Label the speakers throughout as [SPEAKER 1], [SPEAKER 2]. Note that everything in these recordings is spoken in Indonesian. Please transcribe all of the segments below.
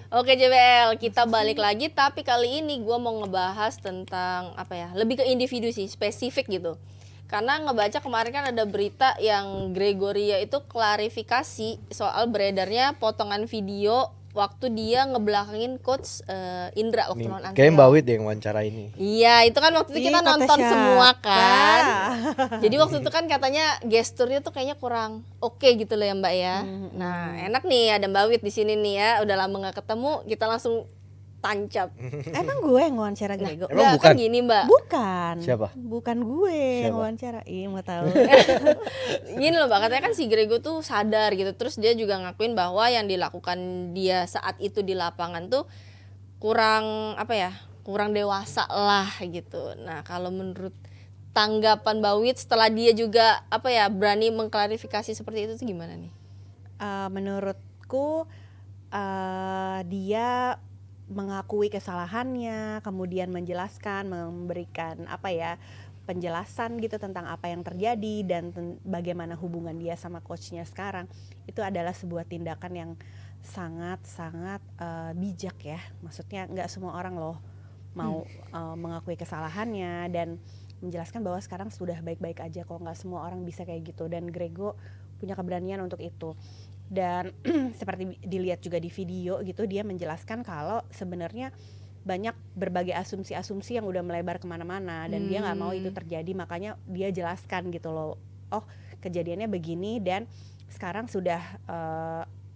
[SPEAKER 1] Oke JBL, kita balik lagi tapi kali ini gue mau ngebahas tentang apa ya, lebih ke individu sih, spesifik gitu. Karena ngebaca kemarin kan ada berita yang Gregoria itu klarifikasi soal beredarnya potongan video waktu dia ngebelakangin coach Indra waktu lawan
[SPEAKER 2] Kayaknya Mbak
[SPEAKER 1] Anseong.
[SPEAKER 2] Wit yang wawancara ini.
[SPEAKER 1] Iya, itu kan waktu itu kita
[SPEAKER 3] Kata
[SPEAKER 1] nonton
[SPEAKER 3] siapa?
[SPEAKER 1] semua kan. Jadi waktu itu kan katanya gesturnya tuh kayaknya kurang oke gitu loh ya Mbak ya. Nah, enak nih ada Mbak Wit di sini nih ya. Udah lama nggak ketemu, kita langsung tancap.
[SPEAKER 3] Emang gue yang wawancara Grego?
[SPEAKER 2] Emang
[SPEAKER 1] Nggak, kan
[SPEAKER 2] bukan?
[SPEAKER 1] gini Mbak.
[SPEAKER 3] Bukan.
[SPEAKER 2] Siapa?
[SPEAKER 3] Bukan gue yang
[SPEAKER 2] Siapa?
[SPEAKER 3] wawancara. Ih, mau tahu.
[SPEAKER 1] Gini loh Mbak, katanya kan si Grego tuh sadar gitu. Terus dia juga ngakuin bahwa yang dilakukan dia saat itu di lapangan tuh kurang apa ya? Kurang dewasa lah gitu. Nah, kalau menurut tanggapan Mbak Wit setelah dia juga apa ya berani mengklarifikasi seperti itu tuh gimana nih?
[SPEAKER 3] Menurutku dia mengakui kesalahannya, kemudian menjelaskan, memberikan apa ya penjelasan gitu tentang apa yang terjadi dan bagaimana hubungan dia sama coachnya sekarang. Itu adalah sebuah tindakan yang sangat-sangat bijak ya. Maksudnya nggak semua orang loh mau mengakui kesalahannya dan menjelaskan bahwa sekarang sudah baik-baik aja kok. Nggak semua orang bisa kayak gitu dan Grego punya keberanian untuk itu. Dan seperti dilihat juga di video gitu, dia menjelaskan kalau sebenarnya banyak berbagai asumsi-asumsi yang udah melebar kemana-mana dan dia nggak mau itu terjadi, makanya dia jelaskan gitu loh, oh kejadiannya begini dan sekarang sudah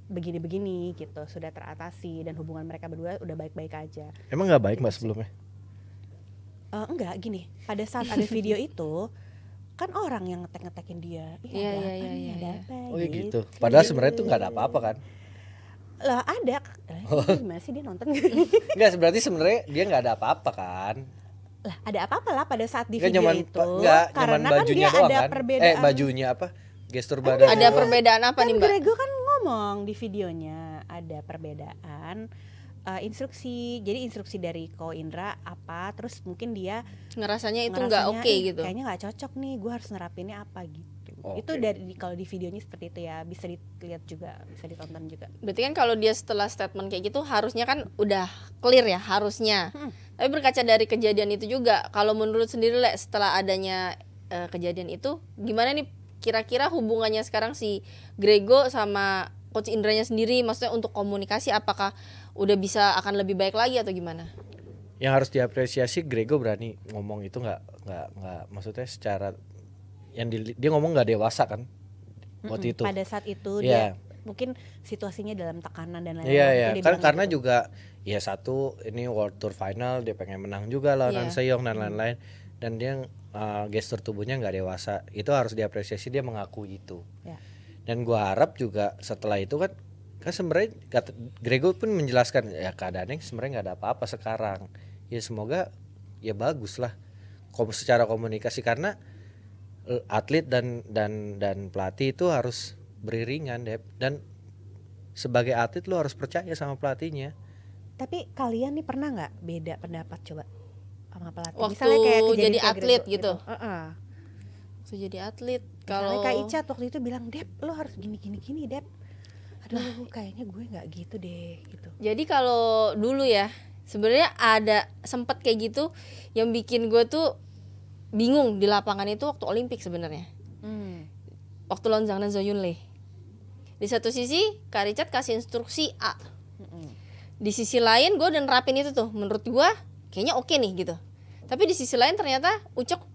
[SPEAKER 3] begini-begini gitu, sudah teratasi dan hubungan mereka berdua udah baik-baik aja.
[SPEAKER 2] Emang nggak baik Mbak sebelumnya?
[SPEAKER 3] Enggak, gini, pada saat ada video itu kan orang yang ngetek-ngetekin dia,
[SPEAKER 1] Iya.
[SPEAKER 3] ada apa
[SPEAKER 2] Oh iya gitu. Padahal sebenarnya tuh nggak ada apa-apa kan?
[SPEAKER 3] lah ada, gimana sih dia nonton?
[SPEAKER 2] Nggak, berarti sebenarnya dia nggak ada apa-apa kan?
[SPEAKER 3] Lah ada apa-apa lah pada saat di
[SPEAKER 2] Nggak
[SPEAKER 3] video
[SPEAKER 2] nyaman,
[SPEAKER 3] itu
[SPEAKER 2] nggak nyaman
[SPEAKER 3] karena kan
[SPEAKER 2] bajunya
[SPEAKER 3] dia
[SPEAKER 2] doang
[SPEAKER 3] ada
[SPEAKER 2] kan?
[SPEAKER 3] perbedaan.
[SPEAKER 2] Bajunya apa? Gestur badan.
[SPEAKER 1] Ada perbedaan apa
[SPEAKER 3] Kan
[SPEAKER 1] nih Mbak?
[SPEAKER 3] Grego kan ngomong di videonya ada perbedaan instruksi. Jadi instruksi dari Ko Indra apa, terus mungkin dia
[SPEAKER 1] Ngerasanya itu nggak oke
[SPEAKER 3] "Ih,
[SPEAKER 1] gitu.
[SPEAKER 3] kayaknya nggak cocok nih, gue harus nerapinnya apa gitu.
[SPEAKER 2] Oke.
[SPEAKER 3] Itu dari kalau di videonya seperti itu ya, bisa dilihat juga, bisa ditonton juga.
[SPEAKER 1] Berarti kan kalau dia setelah statement kayak gitu harusnya kan udah clear ya harusnya. Tapi berkaca dari kejadian itu juga, kalau menurut sendiri Le, setelah adanya kejadian itu, gimana nih kira-kira hubungannya sekarang si Grego sama Coach Indranya sendiri, maksudnya untuk komunikasi apakah udah bisa akan lebih baik lagi atau gimana?
[SPEAKER 2] Yang harus diapresiasi Grego berani ngomong itu nggak maksudnya secara yang dia ngomong nggak dewasa kan waktu itu.
[SPEAKER 3] Pada saat itu
[SPEAKER 2] Iya.
[SPEAKER 3] dia mungkin situasinya dalam tekanan dan lain-lain.
[SPEAKER 2] Iya
[SPEAKER 3] Itu
[SPEAKER 2] iya
[SPEAKER 3] dia
[SPEAKER 2] kan
[SPEAKER 3] bilang
[SPEAKER 2] karena
[SPEAKER 3] gitu.
[SPEAKER 2] juga ya satu ini World Tour Final dia pengen menang juga lawan
[SPEAKER 1] Iya.
[SPEAKER 2] Anseong dan lain-lain dan dia gestur tubuhnya nggak dewasa, itu harus diapresiasi, dia mengakui itu.
[SPEAKER 3] Ya.
[SPEAKER 2] Dan gua harap juga setelah itu kan sebenarnya Grego pun menjelaskan ya keadaannya sebenarnya nggak ada apa-apa sekarang, ya semoga ya bagus lah secara komunikasi karena atlet dan pelatih itu harus beriringan Dep, dan sebagai atlet lo harus percaya sama pelatihnya.
[SPEAKER 3] Tapi kalian nih pernah nggak beda pendapat coba sama pelatih?
[SPEAKER 1] Waktu
[SPEAKER 3] Misalnya kayak kejadian
[SPEAKER 1] jadi
[SPEAKER 3] kayak
[SPEAKER 1] atlet
[SPEAKER 3] Grego
[SPEAKER 1] gitu. Waktu jadi atlet
[SPEAKER 3] Misalnya
[SPEAKER 1] kalau
[SPEAKER 3] kayak Icat waktu itu bilang, Dep lo harus gini Dep. Aduh kayaknya gue nggak gitu deh gitu.
[SPEAKER 1] Jadi kalau dulu ya sebenarnya ada sempet kayak gitu yang bikin gue tuh bingung di lapangan itu waktu Olimpik sebenarnya. Waktu lawan Zhang dan Zhou Yunlei. Di satu sisi Kak Richard kasih instruksi A. Di sisi lain gue udah nerapin itu tuh, menurut gue kayaknya oke nih gitu. Tapi di sisi lain ternyata Ucok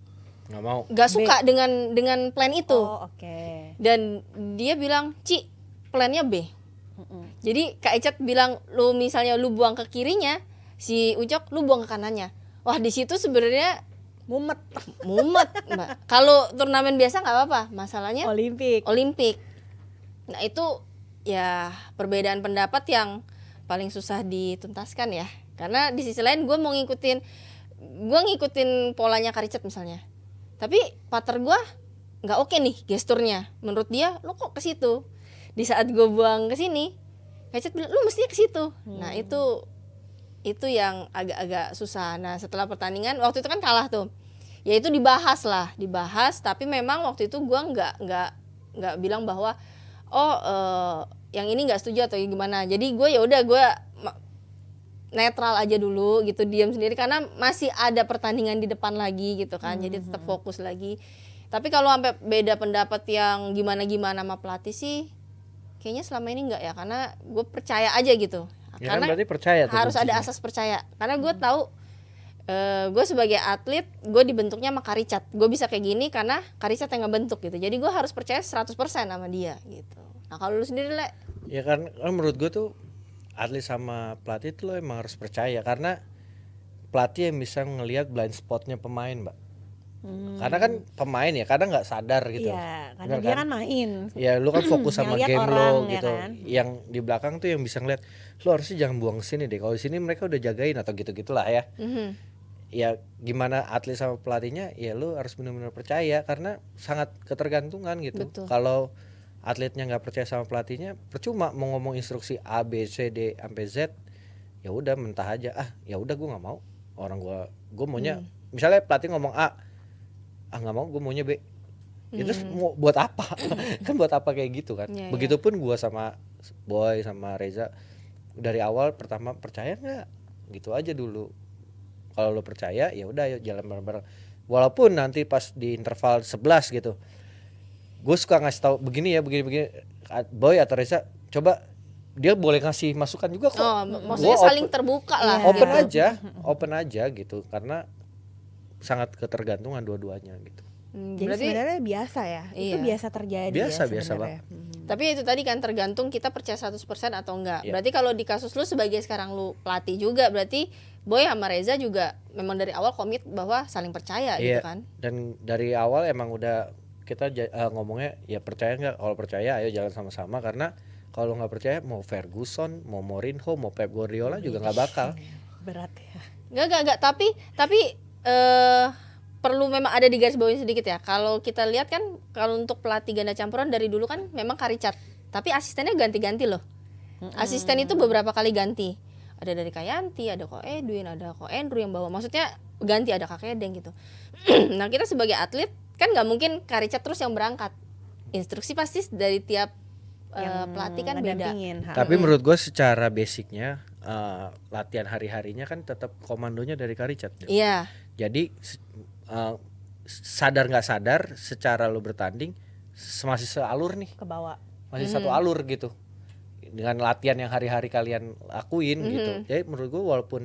[SPEAKER 2] Nggak mau.
[SPEAKER 1] gak suka dengan plan itu.
[SPEAKER 3] Oh oke.
[SPEAKER 1] Dan dia bilang, Ci, plannya B. Jadi Kak Icat bilang, misalnya lu buang ke kirinya, si Ucok lu buang ke kanannya. Wah di situ sebenarnya
[SPEAKER 3] Mumet.
[SPEAKER 1] Mbak. Kalau turnamen biasa nggak apa-apa, masalahnya Olimpik. Nah itu ya perbedaan pendapat yang paling susah dituntaskan ya. Karena di sisi lain gue ngikutin polanya Kak Richard misalnya. Tapi partner gue nggak oke nih gesturnya. Menurut dia, lo kok ke situ? Di saat gue buang ke sini, Kak Richard bilang, lo mestinya ke situ. Nah itu yang agak-agak susah. Nah setelah pertandingan waktu itu kan kalah tuh, ya itu dibahas, tapi memang waktu itu gue nggak bilang bahwa yang ini nggak setuju atau gimana. Jadi gue ya udah gue netral aja dulu gitu, diam sendiri karena masih ada pertandingan di depan lagi gitu kan. Jadi tetap fokus lagi. Tapi kalau sampai beda pendapat yang gimana-gimana sama pelatih sih kayaknya selama ini enggak ya, karena gue percaya aja gitu.
[SPEAKER 2] Ya
[SPEAKER 1] Karena
[SPEAKER 2] kan berarti percaya tuh
[SPEAKER 1] harus ada
[SPEAKER 2] kuncinya.
[SPEAKER 1] asas percaya. Karena gue tahu gue sebagai atlet gue dibentuknya sama Karicat. Gue bisa kayak gini karena Karicat yang ngebentuk gitu. Jadi gue harus percaya 100% sama dia gitu. Nah kalau lu sendiri Le?
[SPEAKER 2] Ya kan menurut gue tuh atlet sama pelatih tuh lo emang harus percaya, karena pelatih yang bisa ngelihat blind spotnya pemain, Mbak. Karena kan pemain ya kadang nggak sadar gitu.
[SPEAKER 3] Iya, karena
[SPEAKER 2] Bener
[SPEAKER 3] dia kan main.
[SPEAKER 2] Ya lu kan fokus sama
[SPEAKER 3] Ngeliat
[SPEAKER 2] game
[SPEAKER 3] orang,
[SPEAKER 2] lo
[SPEAKER 3] ya
[SPEAKER 2] gitu.
[SPEAKER 3] kan?
[SPEAKER 2] Yang di belakang tuh yang bisa ngeliat lu harusnya jangan buang sini deh. Kalau di sini mereka udah jagain atau gitu-gitulah ya. Ya gimana atlet sama pelatihnya, ya lu harus benar-benar percaya karena sangat ketergantungan gitu.
[SPEAKER 1] Betul.
[SPEAKER 2] Kalau atletnya nggak percaya sama pelatihnya, percuma mau ngomong instruksi A B C D sampai Z, ya udah mentah aja. Ya udah gue nggak mau. Orang gue maunya misalnya pelatih ngomong A, nggak mau, gue maunya B. Itu mau buat apa? Kan buat apa kayak gitu kan?
[SPEAKER 1] Iya,
[SPEAKER 2] Begitupun gue sama Boy sama Reza dari awal pertama percaya nggak? Gitu aja dulu. Kalau lo percaya ya udah yuk jalan bareng-bareng. Walaupun nanti pas di interval 11 gitu, gue suka ngasih tahu begini ya, begini Boy atau Reza, coba dia boleh ngasih masukan juga kok.
[SPEAKER 1] Maksudnya
[SPEAKER 2] Gua
[SPEAKER 1] saling terbuka lah.
[SPEAKER 2] Open aja gitu, karena sangat ketergantungan dua-duanya gitu.
[SPEAKER 3] Jadi
[SPEAKER 1] Berarti
[SPEAKER 3] sebenarnya biasa ya. Itu
[SPEAKER 1] Iya.
[SPEAKER 3] biasa terjadi
[SPEAKER 2] Biasa
[SPEAKER 3] ya sebenarnya.
[SPEAKER 1] tapi itu tadi kan tergantung kita percaya 100% atau enggak.
[SPEAKER 2] Iya.
[SPEAKER 1] Berarti kalau di kasus lu sebagai sekarang lu pelatih juga, berarti Boy sama Reza juga memang dari awal komit bahwa saling percaya gitu kan.
[SPEAKER 2] Dan dari awal emang udah kita ngomongnya ya percaya nggak? Kalau percaya ayo jalan sama-sama, karena kalau nggak percaya mau Ferguson, mau Mourinho, mau Pep Guardiola juga nggak bakal.
[SPEAKER 3] Berat ya.
[SPEAKER 1] Enggak, tapi perlu memang ada di garis bawahi sedikit ya. Kalau kita lihat kan kalau untuk pelatih ganda campuran dari dulu kan memang Karicat, tapi asistennya ganti-ganti loh. Asisten itu beberapa kali ganti. Ada dari Kayanti, ada Ko Edwin, ada Ko Andrew yang bawa. Maksudnya ganti, ada Kak Kedeng gitu. Nah kita sebagai atlet kan nggak mungkin Karicat terus yang berangkat. Instruksi pasti dari tiap pelatih kan beda.
[SPEAKER 2] Tapi menurut gue secara basicnya latihan hari-harinya kan tetap komandonya dari Karicat.
[SPEAKER 1] Iya.
[SPEAKER 2] Jadi sadar nggak sadar secara lo bertanding masih sealur nih,
[SPEAKER 3] Ke bawah.
[SPEAKER 2] masih satu alur gitu dengan latihan yang hari-hari kalian lakuin gitu. Jadi menurut gue walaupun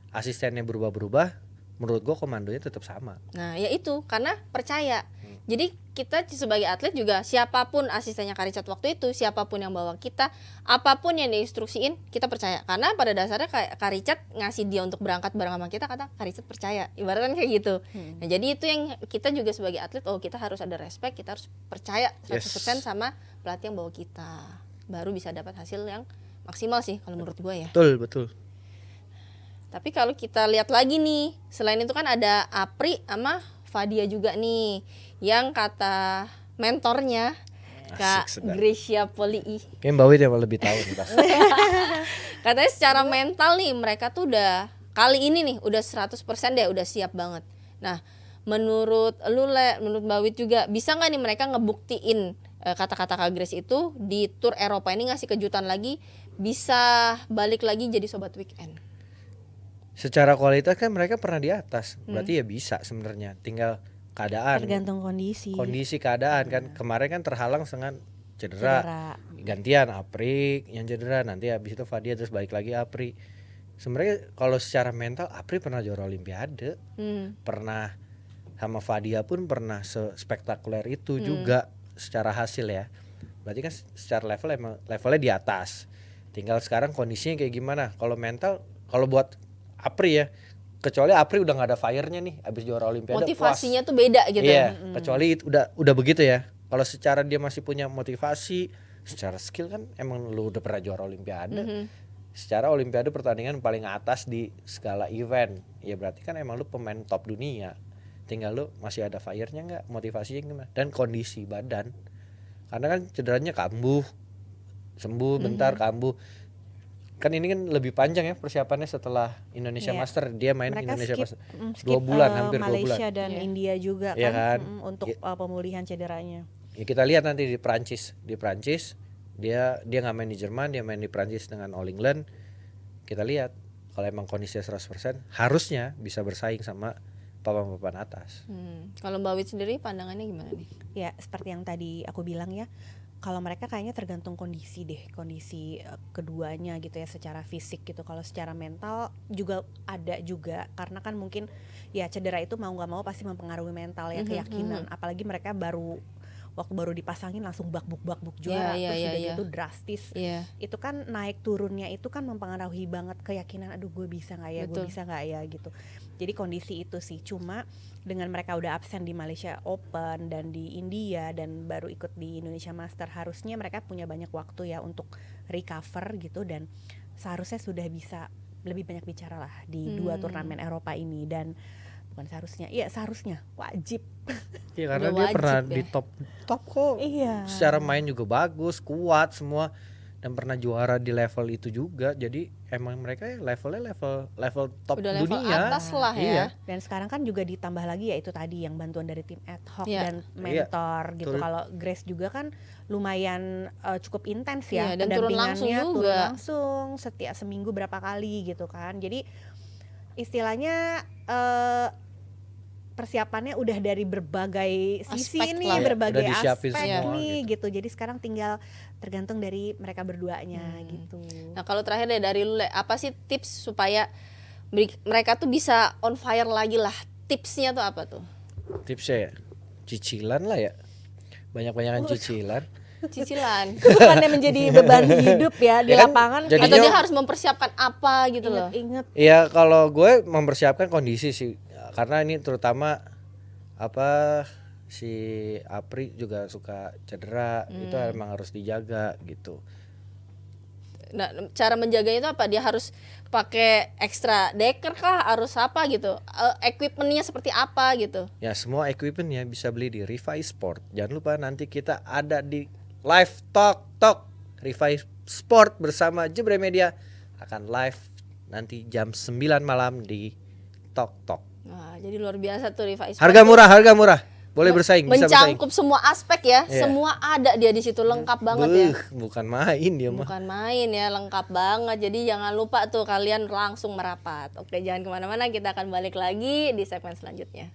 [SPEAKER 2] asistennya berubah-berubah, menurut gue komandonya tetap sama.
[SPEAKER 1] Nah ya itu karena percaya. Jadi kita sebagai atlet juga siapapun asistennya Karicat waktu itu, siapapun yang bawa kita, apapun yang diinstruksiin kita percaya. Karena pada dasarnya Karicat ngasih dia untuk berangkat bareng sama kita, kata Karicat percaya. Ibaratnya kayak gitu. Nah jadi itu yang kita juga sebagai atlet, kita harus ada respect, kita harus percaya 100% sama pelatih yang bawa kita. Baru bisa dapat hasil yang maksimal sih kalau menurut gue ya.
[SPEAKER 2] Betul.
[SPEAKER 1] Tapi kalau kita lihat lagi nih, selain itu kan ada Apri sama Fadia juga nih, yang kata mentornya Kak Gracia Polii.
[SPEAKER 2] Kayaknya Mbak Wid yang lebih tahu nih pas.
[SPEAKER 1] Katanya secara mental nih mereka tuh udah kali ini nih udah 100% deh, udah siap banget. Nah, menurut lu menurut Mbak Wid juga bisa nggak nih mereka ngebuktiin kata-kata Kak Grace itu di tour Eropa ini ngasih kejutan lagi, bisa balik lagi jadi sobat weekend?
[SPEAKER 2] Secara kualitas kan mereka pernah di atas, berarti ya bisa sebenarnya. Tinggal keadaan.
[SPEAKER 3] Tergantung kondisi.
[SPEAKER 2] Kondisi keadaan kan. Kemarin kan terhalang dengan cedera. Gantian Apri yang cedera, nanti habis itu Fadia, terus balik lagi Apri. Sebenarnya kalau secara mental Apri pernah juara Olimpiade. Pernah sama Fadia pun pernah spektakuler itu juga secara hasil ya. Berarti kan secara levelnya di atas. Tinggal sekarang kondisinya kayak gimana. Kalau mental, kalau buat Apri ya, kecuali Apri udah nggak ada fire-nya nih abis juara Olimpiade,
[SPEAKER 1] motivasinya tuh beda gitu.
[SPEAKER 2] Iya, kecuali udah begitu ya. Kalau secara dia masih punya motivasi, secara skill kan emang lu udah pernah juara Olimpiade. Secara Olimpiade pertandingan paling atas di skala event, ya berarti kan emang lu pemain top dunia. Tinggal lu masih ada fire-nya nggak, motivasinya gimana, dan kondisi badan. Karena kan cederanya kambuh, sembuh bentar, kambuh. Kan ini kan lebih panjang ya persiapannya setelah Indonesia Master. Dia main
[SPEAKER 3] mereka
[SPEAKER 2] Indonesia
[SPEAKER 3] skip,
[SPEAKER 2] Master 2 bulan, hampir 2 bulan.
[SPEAKER 3] Malaysia dan India juga
[SPEAKER 2] ya kan?
[SPEAKER 3] Untuk pemulihan cederanya.
[SPEAKER 2] Ya kita lihat nanti di Prancis. Di Prancis dia nggak main di Jerman, dia main di Prancis dengan All England. Kita lihat kalau emang kondisinya 100% harusnya bisa bersaing sama papan-papan atas.
[SPEAKER 1] Kalau Mbak Wit sendiri pandangannya gimana nih?
[SPEAKER 3] Ya seperti yang tadi aku bilang ya, kalau mereka kayaknya tergantung kondisi deh, kondisi keduanya gitu ya, secara fisik gitu. Kalau secara mental juga ada juga, karena kan mungkin ya cedera itu mau nggak mau pasti mempengaruhi mental ya, keyakinan. Apalagi mereka waktu baru dipasangin langsung bakbuk juara, terus udah gitu drastis. Itu kan naik turunnya itu kan mempengaruhi banget keyakinan, aduh gue bisa nggak ya, gue bisa nggak ya gitu. Jadi kondisi itu sih, cuma dengan mereka udah absen di Malaysia Open dan di India dan baru ikut di Indonesia Master, harusnya mereka punya banyak waktu ya untuk recover gitu, dan seharusnya sudah bisa lebih banyak bicara lah di 2 turnamen Eropa ini. Dan bukan seharusnya, iya seharusnya wajib.
[SPEAKER 2] Iya karena dia pernah di top kok.
[SPEAKER 3] Iya.
[SPEAKER 2] Secara main juga bagus, kuat semua, dan pernah juara di level itu juga. Jadi emang mereka ya levelnya level top
[SPEAKER 1] udah
[SPEAKER 2] dunia.
[SPEAKER 1] Level atas lah ya.
[SPEAKER 2] Iya.
[SPEAKER 3] Dan sekarang kan juga ditambah lagi ya itu tadi yang bantuan dari tim ad hoc dan mentor gitu. Kalau Grace juga kan lumayan cukup intens ya,
[SPEAKER 1] dan turun
[SPEAKER 3] langsung setiap seminggu berapa kali gitu kan. Jadi istilahnya persiapannya udah dari berbagai sisi
[SPEAKER 1] aspek
[SPEAKER 3] nih,
[SPEAKER 1] lah.
[SPEAKER 3] berbagai aspek
[SPEAKER 2] semua,
[SPEAKER 3] nih gitu. Jadi sekarang tinggal tergantung dari mereka berduanya gitu.
[SPEAKER 1] Nah kalau terakhir deh dari lu, apa sih tips supaya mereka tuh bisa on fire lagi lah? Tipsnya tuh apa tuh?
[SPEAKER 2] Tipsnya ya cicilan lah ya, banyak-banyakan cicilan.
[SPEAKER 3] Bukannya menjadi beban hidup ya di lapangan.
[SPEAKER 2] Jadinya,
[SPEAKER 1] atau dia harus mempersiapkan apa gitu loh?
[SPEAKER 3] Ingat.
[SPEAKER 2] Ya kalau gue mempersiapkan kondisi sih, karena ini terutama si Apri juga suka cedera, itu emang harus dijaga gitu.
[SPEAKER 1] Nah, cara menjaganya itu apa? Dia harus pakai extra decker kah? Harus apa gitu? Equipmentnya seperti apa gitu?
[SPEAKER 2] Ya semua equipmentnya bisa beli di Rifai Sport. Jangan lupa nanti kita ada di live talk Rifai Sport bersama Jebre Media, akan live nanti jam 9 malam di Talk.
[SPEAKER 1] Wah, jadi luar biasa tuh Rifai Sport.
[SPEAKER 2] Harga murah. Boleh bersaing, bisa bersaing.
[SPEAKER 1] Mencangkup semua aspek ya. Semua ada dia di situ, lengkap banget ya.
[SPEAKER 2] Bukan main dia mah.
[SPEAKER 1] Bukan main ya, lengkap banget. Jadi jangan lupa tuh kalian langsung merapat. Oke, jangan kemana-mana, kita akan balik lagi di segmen selanjutnya.